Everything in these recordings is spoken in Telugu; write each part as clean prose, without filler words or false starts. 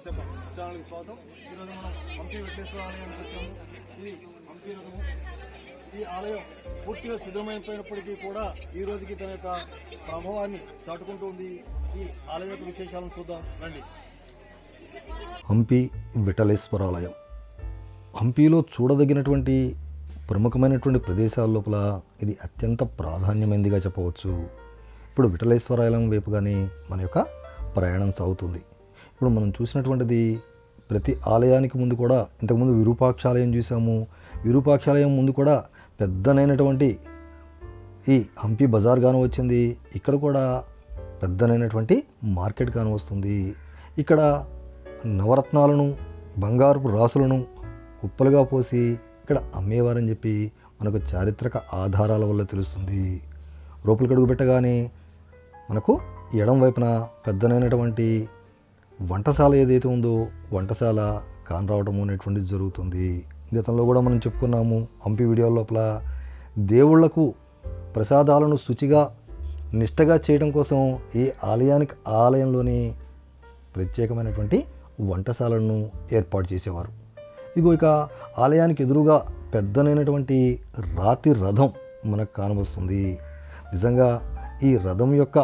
నరసింహ ఛానల్కి స్వాగతం. ఈరోజు మనం హంపి వెంకటేశ్వర ఆలయానికి వచ్చాము. ఇది హంపి రథము. ఈ ఆలయం పూర్తిగా శిథిలమైపోయినప్పటికీ కూడా ఈ రోజుకి తన యొక్క ప్రభావాన్ని చాటుకుంటూ ఉంది. ఈ ఆలయం యొక్క విశేషాలను చూద్దాం రండి. హంపి విఠలేశ్వరాలయం హంపిలో చూడదగినటువంటి ప్రముఖమైనటువంటి ప్రదేశాల లోపల ఇది అత్యంత ప్రాధాన్యమైనదిగా చెప్పవచ్చు. ఇప్పుడు విఠలేశ్వరాలయం వైపుగానే మన యొక్క ప్రయాణం సాగుతుంది. ఇప్పుడు మనం చూసినటువంటిది ప్రతి ఆలయానికి ముందు కూడా ఇంతకుముందు విరూపాక్షాలయం చూసాము. విరూపాక్షాలయం ముందు కూడా పెద్దనైనటువంటి ఈ హంపి బజార్ గాను వచ్చింది. ఇక్కడ కూడా పెద్దనైనటువంటి మార్కెట్ గాను వస్తుంది. ఇక్కడ నవరత్నాలను బంగారపు రాసులను కుప్పలుగా పోసి ఇక్కడ అమ్మేవారని చెప్పి మనకు చారిత్రక ఆధారాల వల్ల తెలుస్తుంది. రూపులు కడుగు పెట్టగానే మనకు ఎడం వైపున పెద్దనైనటువంటి వంటశాల ఏదైతే ఉందో వంటశాల కానరావడం అనేటువంటిది జరుగుతుంది. గతంలో కూడా మనం చెప్పుకున్నాము హంపి వీడియో లోపల దేవుళ్లకు ప్రసాదాలను శుచిగా నిష్టగా చేయడం కోసం ఈ ఆలయంలోని ప్రత్యేకమైనటువంటి వంటశాలను ఏర్పాటు చేసేవారు. ఇగో ఇక ఆలయానికి ఎదురుగా పెద్దనైనటువంటి రాతి రథం మనకు కానవస్తుంది. నిజంగా ఈ రథం యొక్క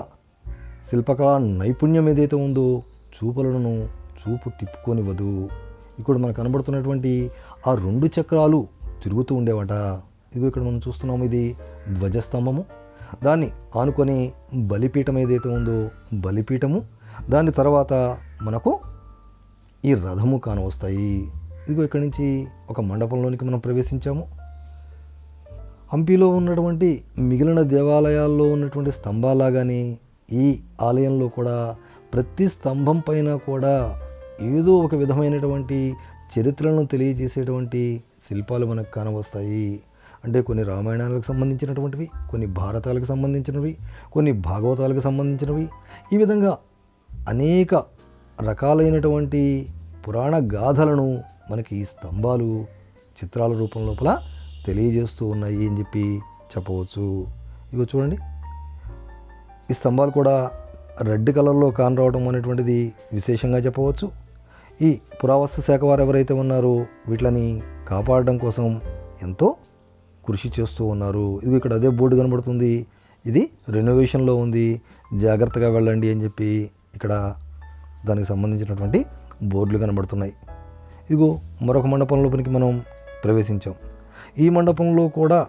శిల్పకళా నైపుణ్యం ఏదైతే ఉందో చూపు తిప్పుకొనివ్వదు. ఇక్కడ మనకు కనబడుతున్నటువంటి ఆ 2 చక్రాలు తిరుగుతూ ఉండేవట. ఇగో ఇక్కడ మనం చూస్తున్నాము ఇది ధ్వజస్తంభము. దాన్ని ఆనుకొని బలిపీఠం ఏదైతే ఉందో బలిపీఠము, దాని తర్వాత మనకు ఈ రథము కానవస్తాయి. ఇదిగో ఇక్కడి నుంచి ఒక మండపంలోనికి మనం ప్రవేశించాము. హంపిలో ఉన్నటువంటి మిగిలిన దేవాలయాల్లో ఉన్నటువంటి స్తంభాలాగానే ఈ ఆలయంలో కూడా ప్రతి స్తంభం పైన కూడా ఏదో ఒక విధమైనటువంటి చరిత్రలను తెలియజేసేటువంటి శిల్పాలు మనకు కానవస్తాయి. అంటే కొన్ని రామాయణాలకు సంబంధించినటువంటివి, కొన్ని భారతాలకు సంబంధించినవి, కొన్ని భాగవతాలకు సంబంధించినవి, ఈ విధంగా అనేక రకాలైనటువంటి పురాణ గాథలను మనకి ఈ స్తంభాలు చిత్రాల రూపం లోపల తెలియజేస్తూ ఉన్నాయి అని చెప్పి చెప్పవచ్చు. ఇగో చూడండి, ఈ స్తంభాలు కూడా రెడ్ కలర్లో కానరావడం అనేటువంటిది విశేషంగా చెప్పవచ్చు. ఈ పురావస్తు శాఖ వారు ఎవరైతే ఉన్నారో వీటిని కాపాడడం కోసం ఎంతో కృషి చేస్తూ ఉన్నారు. ఇది ఇక్కడ అదే బోర్డు కనబడుతుంది, ఇది రెనోవేషన్లో ఉంది, జాగ్రత్తగా వెళ్ళండి అని చెప్పి ఇక్కడ దానికి సంబంధించినటువంటి బోర్డులు కనబడుతున్నాయి. ఇగో మరొక మండపం లోపలికి మనం ప్రవేశించాం. ఈ మండపంలో కూడా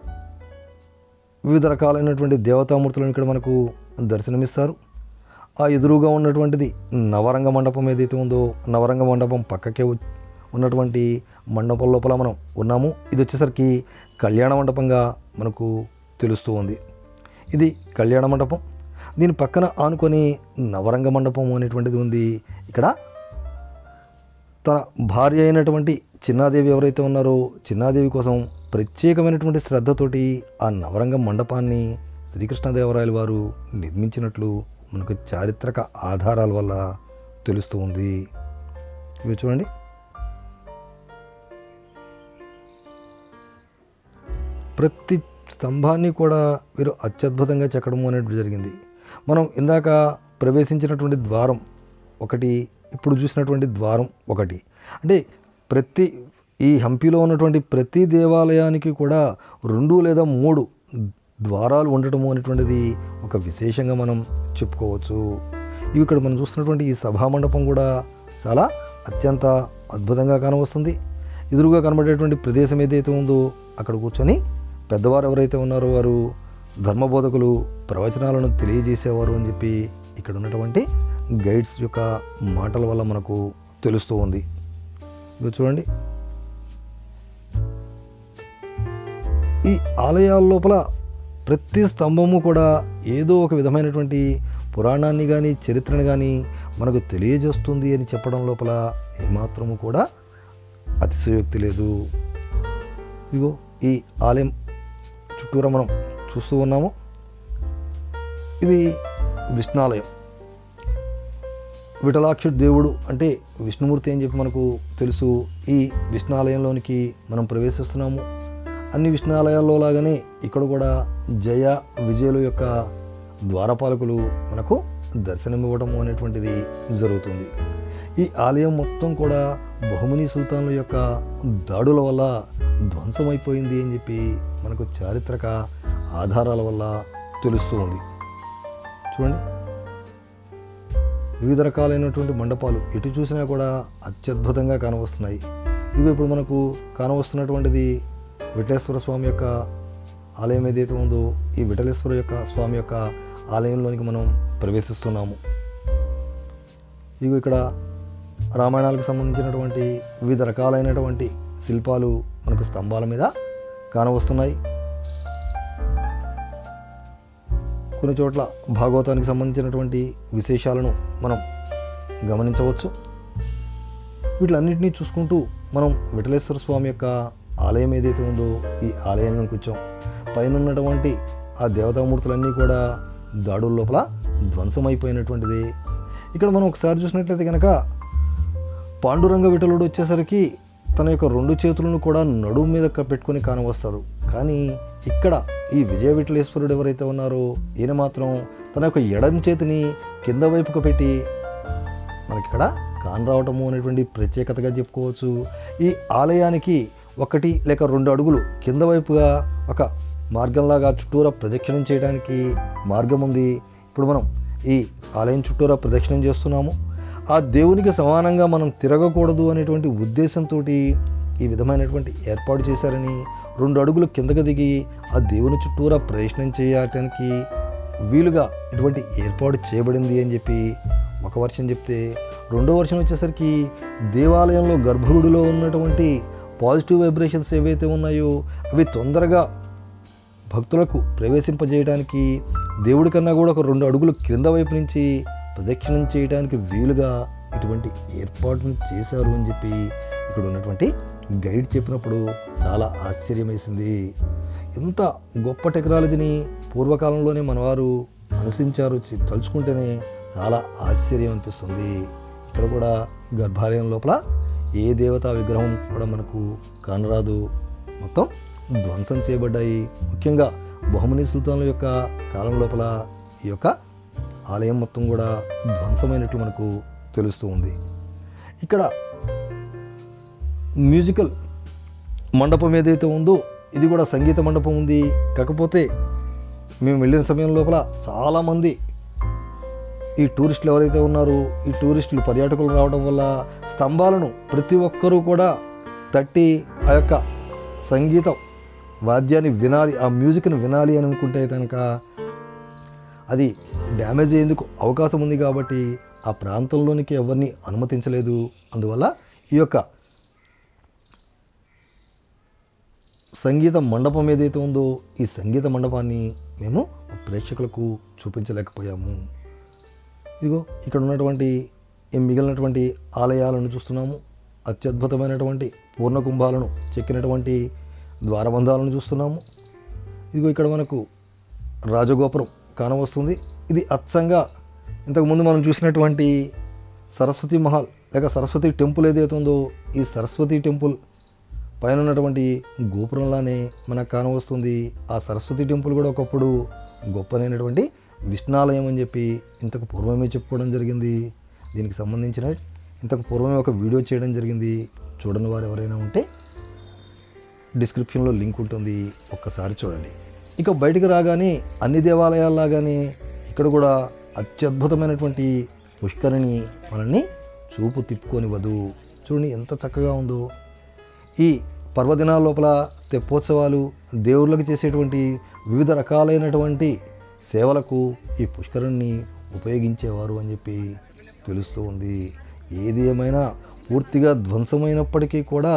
వివిధ రకాలైనటువంటి దేవతామూర్తులను ఇక్కడ మనకు దర్శనమిస్తారు. ఆ ఎదురుగా ఉన్నటువంటిది నవరంగ మండపం ఏదైతే ఉందో నవరంగ మండపం పక్కకే ఉన్నటువంటి మండపం లోపల మనం ఉన్నాము. ఇది వచ్చేసరికి కళ్యాణ మండపంగా మనకు తెలుస్తూ ఉంది. ఇది కళ్యాణ మండపం. దీని పక్కన ఆనుకొని నవరంగ మండపం అనేటువంటిది ఉంది. ఇక్కడ తన భార్య అయినటువంటి చిన్నాదేవి ఎవరైతే ఉన్నారో చిన్నాదేవి కోసం ప్రత్యేకమైనటువంటి శ్రద్ధతోటి ఆ నవరంగ మండపాన్ని శ్రీకృష్ణదేవరాయల వారు నిర్మించినట్లు మనకు చారిత్రక ఆధారాల వల్ల తెలుస్తూ ఉంది. ఇవి చూడండి, ప్రతి స్తంభాన్ని కూడా వీరు అత్యద్భుతంగా చెక్కడం అనేది జరిగింది. మనం ఇందాక ప్రవేశించినటువంటి ద్వారం ఒకటి, ఇప్పుడు చూసినటువంటి ద్వారం ఒకటి. అంటే ప్రతి ఈ హంపిలో ఉన్నటువంటి ప్రతి దేవాలయానికి కూడా 2 లేదా 3 ద్వారాలు ఉండటము అనేటువంటిది ఒక విశేషంగా మనం చెప్పుకోవచ్చు. ఇవి ఇక్కడ మనం చూస్తున్నటువంటి ఈ సభామండపం కూడా చాలా అత్యంత అద్భుతంగా కానవస్తుంది. ఎదురుగా కనబడేటువంటి ప్రదేశం ఏదైతే ఉందో అక్కడ కూర్చొని పెద్దవారు ఎవరైతే ఉన్నారో వారు ధర్మబోధకులు ప్రవచనాలను తెలియజేసేవారు అని చెప్పి ఇక్కడ ఉన్నటువంటి గైడ్స్ యొక్క మాటల వల్ల మనకు తెలుస్తూ ఉంది. ఇవి చూడండి, ఈ ఆలయాల లోపల ప్రతి స్తంభము కూడా ఏదో ఒక విధమైనటువంటి పురాణాన్ని కానీ చరిత్రను కానీ మనకు తెలియజేస్తుంది అని చెప్పడం లోపల ఏమాత్రము కూడా అతిశయోక్తి లేదు. ఇదిగో ఈ ఆలయం చుట్టూరా మనం చూస్తూ ఉన్నాము. ఇది విష్ణాలయం. విఠలాక్షుడు దేవుడు అంటే విష్ణుమూర్తి అని చెప్పి మనకు తెలుసు. ఈ విష్ణాలయంలోనికి మనం ప్రవేశిస్తున్నాము. అన్ని విష్ణాలయాల్లో లాగానే ఇక్కడ కూడా జయ విజయుల యొక్క ద్వారపాలకులు మనకు దర్శనమివ్వడం అనేటువంటిది జరుగుతుంది. ఈ ఆలయం మొత్తం కూడా బహుమనీ సుల్తాన్ల యొక్క దాడుల వల్ల ధ్వంసమైపోయింది అని చెప్పి మనకు చారిత్రక ఆధారాల వల్ల తెలుస్తూ ఉంది. చూడండి, వివిధ రకాలైనటువంటి మండపాలు ఎటు చూసినా కూడా అత్యద్భుతంగా కానవస్తున్నాయి. ఇవి ఇప్పుడు మనకు కానవస్తున్నటువంటిది విఠలేశ్వర స్వామి యొక్క ఆలయం ఏదైతే ఉందో, ఈ విఠలేశ్వర యొక్క స్వామి యొక్క ఆలయంలోనికి మనం ప్రవేశిస్తున్నాము. ఇవి ఇక్కడ రామాయణాలకు సంబంధించినటువంటి వివిధ రకాలైనటువంటి శిల్పాలు మనకు స్తంభాల మీద కానవస్తున్నాయి. కొన్ని చోట్ల భాగవతానికి సంబంధించినటువంటి విశేషాలను మనం గమనించవచ్చు. వీటిలన్నింటినీ చూసుకుంటూ మనం విఠలేశ్వర స్వామి యొక్క ఆలయం ఏదైతే ఉందో ఈ ఆలయంలోకి వచ్చాం. పైన ఉన్నటువంటి ఆ దేవతామూర్తులన్నీ కూడా దాడుల లోపల ధ్వంసమైపోయినటువంటిది. ఇక్కడ మనం ఒకసారి చూసినట్లయితే కనుక పాండురంగ విఠలుడు వచ్చేసరికి తన యొక్క 2 చేతులను కూడా నడుము మీద పెట్టుకొని కానవస్తాడు. కానీ ఇక్కడ ఈ విజయ విఠలేశ్వరుడు ఎవరైతే ఉన్నారో ఈయన మాత్రం తన యొక్క ఎడమ చేతిని కింద వైపుకు పెట్టి మనకిక్కడ కానరావటము అనేటువంటి ప్రత్యేకతగా చెప్పుకోవచ్చు. ఈ ఆలయానికి 1 లేక 2 అడుగులు కింద వైపుగా ఒక మార్గంలాగా చుట్టూరా ప్రదక్షిణం చేయడానికి మార్గం ఉంది. ఇప్పుడు మనం ఈ ఆలయం చుట్టూరా ప్రదక్షిణం చేస్తున్నాము. ఆ దేవునికి సమానంగా మనం తిరగకూడదు అనేటువంటి ఉద్దేశంతో ఈ విధమైనటువంటి ఏర్పాటు చేశారని, 2 అడుగులు కిందకు దిగి ఆ దేవుని చుట్టూరా ప్రదక్షిణం చేయడానికి వీలుగా ఇటువంటి ఏర్పాటు చేయబడింది అని చెప్పి ఒక వర్షం చెప్తే, రెండో వర్షం వచ్చేసరికి దేవాలయంలో గర్భగుడిలో ఉన్నటువంటి పాజిటివ్ వైబ్రేషన్స్ ఏవైతే ఉన్నాయో అవి తొందరగా భక్తులకు ప్రవేశింపజేయడానికి దేవుడి కన్నా కూడా ఒక 2 అడుగులు క్రింద వైపు నుంచి ప్రదక్షిణం చేయడానికి వీలుగా ఇటువంటి ఏర్పాటును చేశారు అని చెప్పి ఇక్కడ ఉన్నటువంటి గైడ్ చెప్పినప్పుడు చాలా ఆశ్చర్యం వేసింది. ఎంత గొప్ప టెక్నాలజీని పూర్వకాలంలోనే మనవారు అనుసరించారు, తలుచుకుంటేనే చాలా ఆశ్చర్యం అనిపిస్తుంది. ఇక్కడ కూడా గర్భాలయం లోపల ఏ దేవతా విగ్రహం కూడా మనకు కానరాదు, మొత్తం ధ్వంసం చేయబడ్డాయి. ముఖ్యంగా బహుమనీ సుల్తాన్ల యొక్క కాలం లోపల ఈ యొక్క ఆలయం మొత్తం కూడా ధ్వంసమైనట్లు మనకు తెలుస్తూ ఉంది. ఇక్కడ మ్యూజికల్ మండపం ఏదైతే ఉందో ఇది కూడా సంగీత మండపం ఉంది. కాకపోతే మేము వెళ్ళిన సమయం లోపల చాలామంది ఈ టూరిస్టులు ఎవరైతే ఉన్నారో ఈ టూరిస్టులు పర్యాటకులు రావడం వల్ల స్తంభాలను ప్రతి ఒక్కరూ కూడా తట్టి ఆ యొక్క సంగీతం వాద్యాన్ని వినాలి, ఆ మ్యూజిక్ని వినాలి అని అనుకుంటే కనుక అది డ్యామేజ్ అయ్యేందుకు అవకాశం ఉంది. కాబట్టి ఆ ప్రాంతంలోనికి ఎవరిని అనుమతించలేదు. అందువల్ల ఈ యొక్క సంగీత మండపం ఏదైతే ఉందో ఈ సంగీత మండపాన్ని మేము ప్రేక్షకులకు చూపించలేకపోయాము. ఇదిగో ఇక్కడ ఉన్నటువంటి మిగిలినటువంటి ఆలయాలను చూస్తున్నాము. అత్యద్భుతమైనటువంటి పూర్ణకుంభాలను చెక్కినటువంటి ద్వారబంధాలను చూస్తున్నాము. ఇదిగో ఇక్కడ మనకు రాజగోపురం కానవస్తుంది. ఇది అచ్చంగా ఇంతకుముందు మనం చూసినటువంటి సరస్వతి మహల్ లేక సరస్వతి టెంపుల్ ఏదైతే ఉందో ఈ సరస్వతి టెంపుల్ పైన ఉన్నటువంటి గోపురంలానే మనకు కానవస్తుంది. ఆ సరస్వతి టెంపుల్ కూడా ఒకప్పుడు గొప్పనైనటువంటి విష్ణాలయం అని చెప్పి ఇంతకు పూర్వమే చెప్పుకోవడం జరిగింది. దీనికి సంబంధించిన ఇంతకు పూర్వమే ఒక వీడియో చేయడం జరిగింది. చూడని వారు ఎవరైనా ఉంటే డిస్క్రిప్షన్లో లింక్ ఉంటుంది, ఒక్కసారి చూడండి. ఇక బయటికి రాగానే అన్ని దేవాలయాల్లాగానే ఇక్కడ కూడా అత్యద్భుతమైనటువంటి పుష్కరిణి మనల్ని చూపు తిప్పుకొనివ్వదు. చూడండి ఎంత చక్కగా ఉందో. ఈ పర్వదినాల లోపల తెప్పోత్సవాలు దేవుళ్ళకి చేసేటువంటి వివిధ రకాలైనటువంటి సేవలకు ఈ పుష్కరిణిని ఉపయోగించేవారు అని చెప్పి తెలుస్తూ ఉంది. ఏది ఏమైనా పూర్తిగా ధ్వంసమైనప్పటికీ కూడా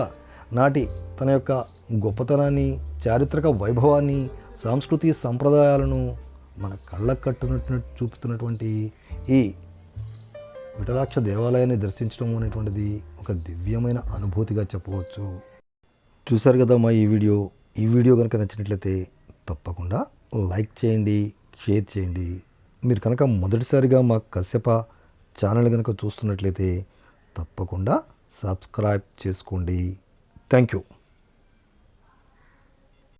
నాటి తన యొక్క గొప్పతనాన్ని, చారిత్రక వైభవాన్ని, సాంస్కృతిక సంప్రదాయాలను మన కళ్ళకు కట్టునట్టు చూపుతున్నటువంటి ఈ విఠలాక్ష దేవాలయాన్ని దర్శించడం అనేటువంటిది ఒక దివ్యమైన అనుభూతిగా చెప్పవచ్చు. చూశారు కదా మా ఈ వీడియో కనుక నచ్చినట్లయితే తప్పకుండా లైక్ చేయండి, షేర్ చేయండి. మీరు కనుక మొదటిసారిగా మా కశ్యప ఛానల్ కనుక చూస్తున్నట్లయితే తప్పకుండా సబ్స్క్రైబ్ చేసుకోండి. Thank you.